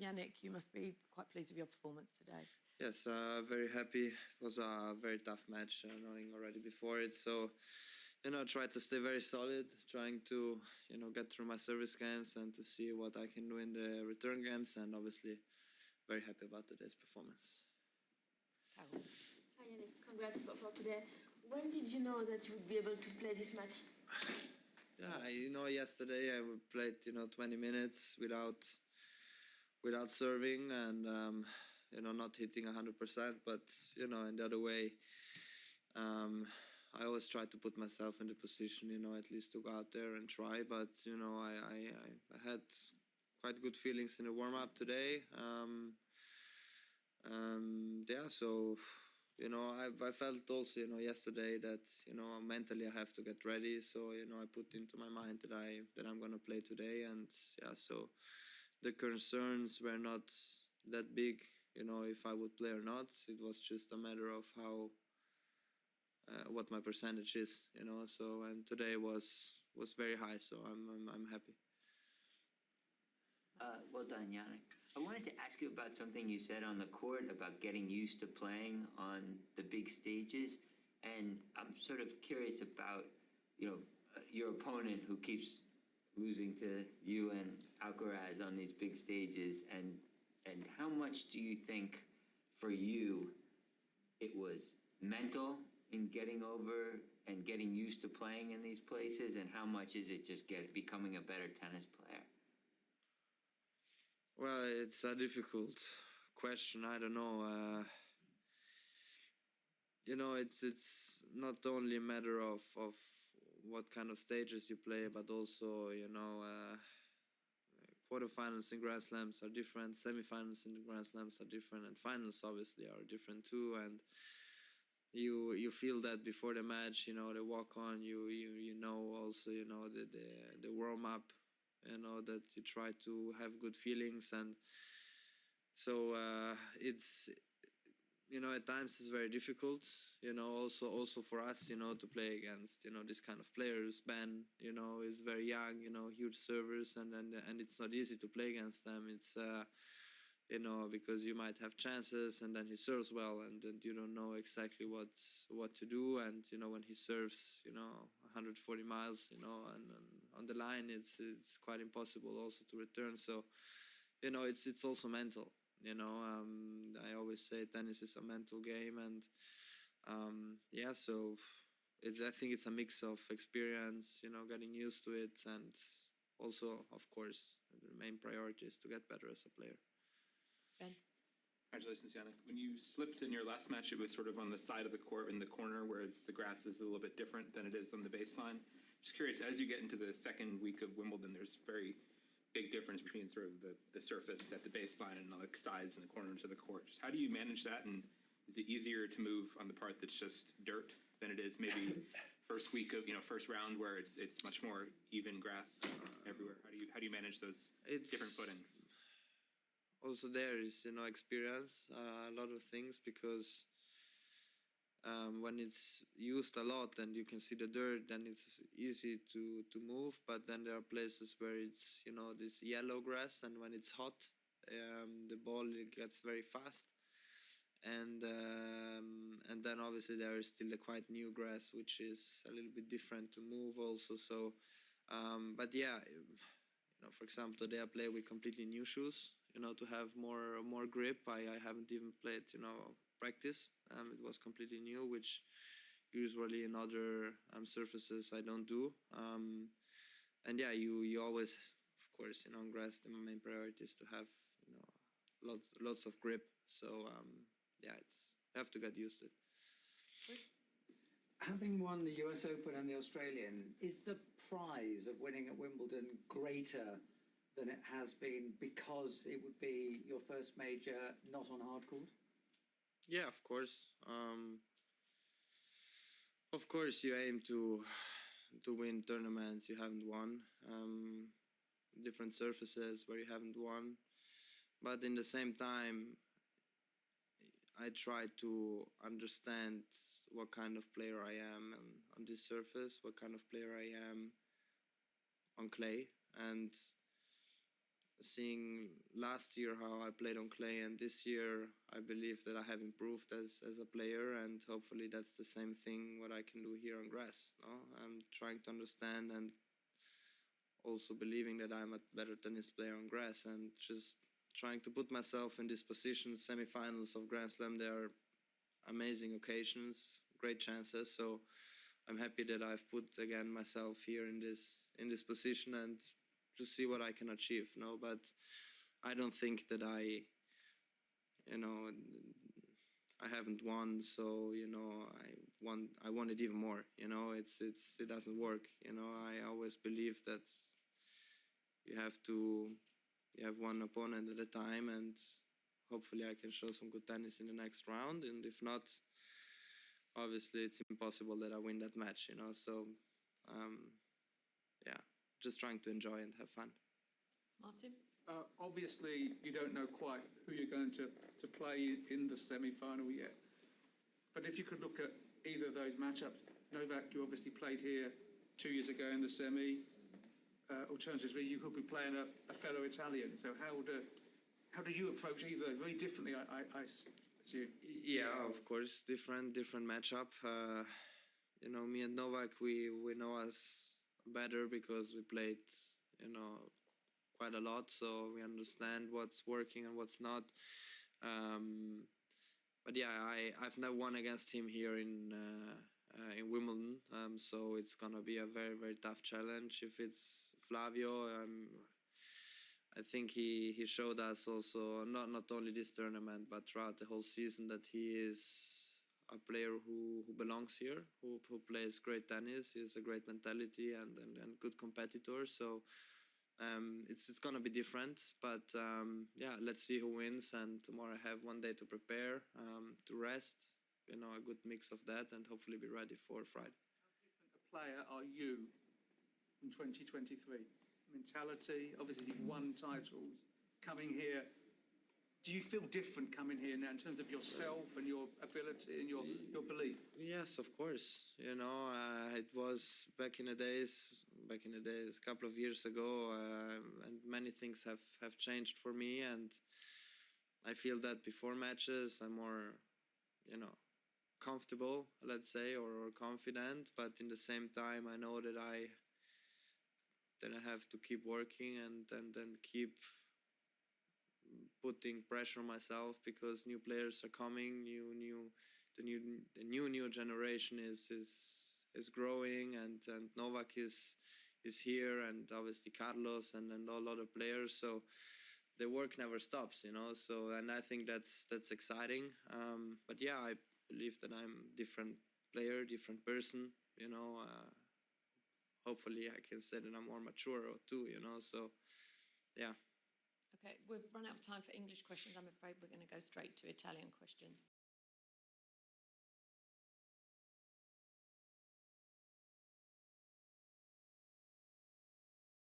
Jannik, you must be quite pleased with your performance today. Yes, very happy. It was a very tough match, knowing already before it. So, try to stay very solid, trying to, get through my service games and to see what I can do in the return games. And obviously, very happy about today's performance. Carol. Hi, Jannik. Congrats for today. When did you know that you would be able to play this match? Yeah, yesterday I played, 20 minutes without serving and, not hitting 100%. But, in the other way, I always try to put myself in the position, at least to go out there and try. But, I had quite good feelings in the warm-up today. So, I felt also, yesterday that, mentally I have to get ready. So, I put into my mind that I'm going to play today. And, so the concerns were not that big, if I would play or not. It was just a matter of how, what my percentage is, So, and today was very high, so I'm happy. Well done, Jannik. I wanted to ask you about something you said on the court about getting used to playing on the big stages. And I'm sort of curious about, your opponent who keeps losing to you and Alcaraz on these big stages. And how much do you think for you it was mental in getting over and getting used to playing in these places? And how much is it just becoming a better tennis player? Well, it's a difficult question. I don't know. It's not only a matter of what kind of stages you play, but also, quarterfinals in Grand Slams are different, semifinals in the Grand Slams are different, and finals obviously are different too. And you feel that before the match, the walk on, also, the warm up. That you try to have good feelings, and so it's at times it's very difficult, also for us, to play against, this kind of players. Ben, is very young, huge servers, and it's not easy to play against them. It's because you might have chances, and then he serves well, and then you don't know exactly what to do. And when he serves 140 miles, and on the line, it's quite impossible also to return. So it's also mental. I always say tennis is a mental game, and so I think it's a mix of experience, getting used to it, and also, of course, the main priority is to get better as a player. Ben. Congratulations, Jannik. When you slipped in your last match, it was sort of on the side of the court in the corner, whereas the grass is a little bit different than it is on the baseline. Just curious, as you get into the second week of Wimbledon, there's very big difference between sort of the surface at the baseline and on the sides and the corners of the court. Just how do you manage that, and is it easier to move on the part that's just dirt than it is maybe first week of first round where it's much more even grass everywhere? How do you manage those different footings? Also there is, experience, a lot of things, because when it's used a lot and you can see the dirt, then it's easy to move. But then there are places where it's, this yellow grass, and when it's hot, the ball gets very fast. And then obviously there is still a quite new grass, which is a little bit different to move also. So, but yeah, for example, today I play with completely new shoes, to have more grip. I haven't even played, practice. It was completely new, which usually in other surfaces I don't do. And yeah, you always, of course, on grass, the main priority is to have, lots of grip. So yeah, you have to get used to it. Having won the US Open and the Australian, is the prize of winning at Wimbledon greater than it has been because it would be your first major not on hard court? Yeah, of course. Of course, you aim to win tournaments you haven't won, different surfaces where you haven't won. But in the same time, I try to understand what kind of player I am on this surface, what kind of player I am on clay. And seeing last year how I played on clay, and this year I believe that I have improved as a player, and hopefully that's the same thing what I can do here on grass. No? I'm trying to understand and also believing that I'm a better tennis player on grass, and just trying to put myself in this position. Semi-finals of Grand Slam, they are amazing occasions, great chances. So I'm happy that I've put again myself here in this position and to see what I can achieve. No, but I don't think that I haven't won, so I want it even more. It doesn't work. I always believe that you have one opponent at a time, and hopefully I can show some good tennis in the next round, and if not, obviously it's impossible that I win that match. So yeah, just trying to enjoy and have fun. Martin? Obviously, you don't know quite who you're going to play in the semi-final yet. But if you could look at either of those matchups, Novak, you obviously played here 2 years ago in the semi. Alternatively, you could be playing a fellow Italian. So how do you approach either? Very differently, I assume. Yeah, of course, different matchup. Me and Novak, we know us better because we played, quite a lot, so we understand what's working and what's not. But yeah, I've never won against him here in Wimbledon, so it's gonna be a very, very tough challenge. If it's Flavio, I think he showed us also not only this tournament but throughout the whole season that he is a player who belongs here, who plays great tennis. He has a great mentality and good competitor. So it's gonna be different, but yeah, let's see who wins. And tomorrow I have one day to prepare, to rest, a good mix of that, and hopefully be ready for Friday. How different a player are you from 2023? Mentality, obviously you've won titles. Coming here, do you feel different coming here now in terms of yourself and your ability and your belief? Yes, of course. It was back in the days, a couple of years ago, and many things have changed for me. And I feel that before matches, I'm more, comfortable, let's say, or confident. But in the same time, I know that I have to keep working and keep putting pressure on myself, because new players are coming, the new generation is growing, and Novak is here, and obviously Carlos and all other players. So the work never stops, So, and I think that's exciting. But yeah, I believe that I'm a different player, different person. Hopefully I can say that I'm more mature too. So yeah. Okay, we've run out of time for English questions. I'm afraid we're going to go straight to Italian questions.